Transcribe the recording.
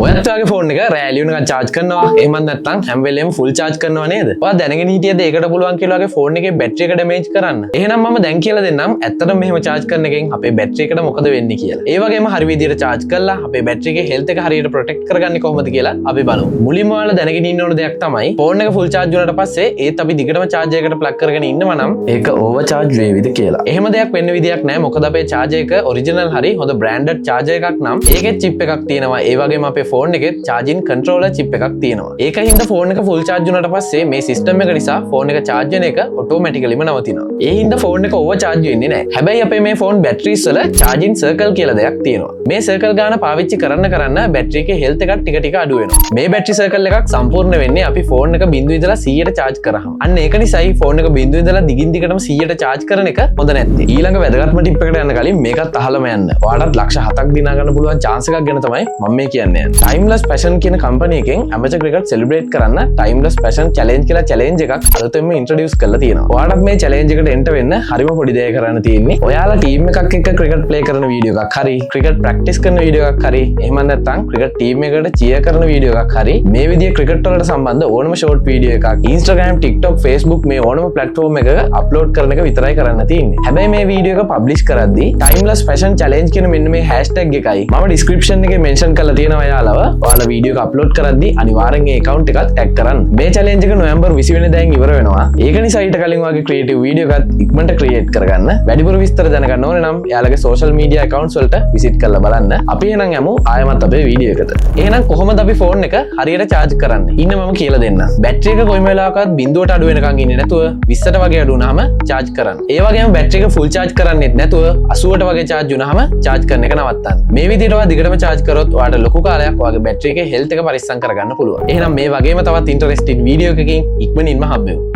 ඔයත් ඔයාගේ ෆෝන් එක රෑලිය වෙනකන් charge කරනවා එහෙම නැත්නම් හැම වෙලෙම full charge කරනවා නේද? ඔයා දැනගෙන හිටියද ඒකට පුළුවන් කියලා ඔයාගේ ෆෝන් එකේ බැටරි එක damage කරන්න? එහෙනම් මම දැන් කියලා දෙන්නම් ඇත්තටම මෙහෙම charge කරන එකෙන් අපේ බැටරි එකට මොකද වෙන්නේ කියලා. ඒ වගේම හරි විදිහට charge කරලා අපේ බැටරි එකේ health එක හරියට protect කරගන්නේ කොහොමද කියලා අපි බලමු. මුලින්ම ඔයාලා දැනගෙන ඉන්න ඕන දෙයක් තමයි ෆෝන් එක full charge වුණාට පස්සේ ඒත් අපි දිගටම charge එකකට plug කරගෙන ඉන්නවා නම් ඒක over charge වේවිද කියලා. එහෙම දෙයක් වෙන්න විදියක් නැහැ. මොකද අපේ charge එක original හරි හොඳ branded charger එකක් නම් ඒකේ chip එකක් තියෙනවා. ඒ වගේම අපේ ෆෝන් එකේ charging controller chip එකක් තියෙනවා. ඒකින්ද ෆෝන් එක full charge වුණාට පස්සේ මේ system එක නිසා ෆෝන් එක charge වෙන එක automatically ම නවතිනවා. ඒ හින්දා ෆෝන් එක over charge වෙන්නේ නැහැ. හැබැයි අපේ මේ ෆෝන් batteries වල charging circle කියලා දෙයක් තියෙනවා. මේ circle ගාන පාවිච්චි කරන්න බැටරි එකේ health එකක් ටික ටික අඩු වෙනවා. මේ battery circle එකක් සම්පූර්ණ වෙන්නේ අපි ෆෝන් එක 0 ඉඳලා 100ට charge කරාම. අන්න ඒක නිසායි ෆෝන් එක 0 ඉඳලා දිගින් දිගටම 100ට charge කරන එක හොඳ නැත්තේ. ඊළඟ වැදගත්ම ටිප් එකට යන්න කලින් මේකත් අහලම යන්න. ඔයාලට ලක්ෂ 7ක් දිනා ගන්න පුළුවන් chance එකක් ගැන තමයි මම මේ කියන්නේ. Timeless Passion කියන කම්පැනි එකෙන් amateur cricket celebrate කරන්න Timeless Passion challenge කියලා challenge එකක් අලුතෙන්ම introduce කරලා තියෙනවා. ඔයාලට මේ challenge එකට enter වෙන්න හරිම පොඩි දෙයක් කරන්න තියෙන්නේ. ඔයාලා team එකක් එක්ක cricket play කරන වීඩියෝ එකක් හරි, cricket practice කරන වීඩියෝ එකක් හරි, එහෙම නැත්නම් cricket team එකට cheer කරන වීඩියෝ එකක් හරි, මේ විදිහේ cricket වලට සම්බන්ධ ඕනම short වීඩියෝ එකක් Instagram, TikTok, Facebook මේ ඕනම platform එකක upload කරන එක විතරයි කරන්න තියෙන්නේ. හැබැයි මේ වීඩියෝ එක publish කරද්දී Timeless Passion challenge කියන මෙන්න මේ hashtag එකයි මම description එකේ mention කරලා තියෙනවා යාළුව. ඔයාලා වීඩියෝ එක upload කරද්දී අනිවාර්යෙන් ඒ account එකත් tag කරන්න. මේ challenge එක නොවැම්බර් 20 වෙනිදා ඉවර වෙනවා. ඒක නිසා ඊට කලින් ඔයාගේ creative video එකත් ඉක්මනට create කරගන්න. වැඩිපුර විස්තර දැනගන්න ඕනේ නම් යාළුවගේ social media accounts වලට visit කරලා බලන්න. අපි එහෙනම් යමු ආයෙමත් අපේ වීඩියෝ එකට. එහෙනම් කොහොමද අපි ෆෝන් එක හරියට charge කරන්නේ? ඉන්න මම කියලා දෙන්නම්. බැටරි එක කොයිම වෙලාවකවත් බිඳුවට අඩු වෙනකන් ඉන්නේ නැතුව 20ට වගේ අඩු වුණාම charge කරන්න. ඒ වගේම බැටරි එක full charge කරන්නෙත් නැතුව 80ට වගේ charge වුණාම charge කරන එක නවත්තන්න. මේ විදිහට ඔයා දිගටම charge කරොත් ඔයාලට ලොකු කාලයක් ඔයාගේ බැටරි එකේ health එක පරිස්සම් කරගන්න පුළුවන්. එහෙනම් මේ වගේම තවත් interesting video එකකින් ඉක්මනින්ම හම්බෙමු.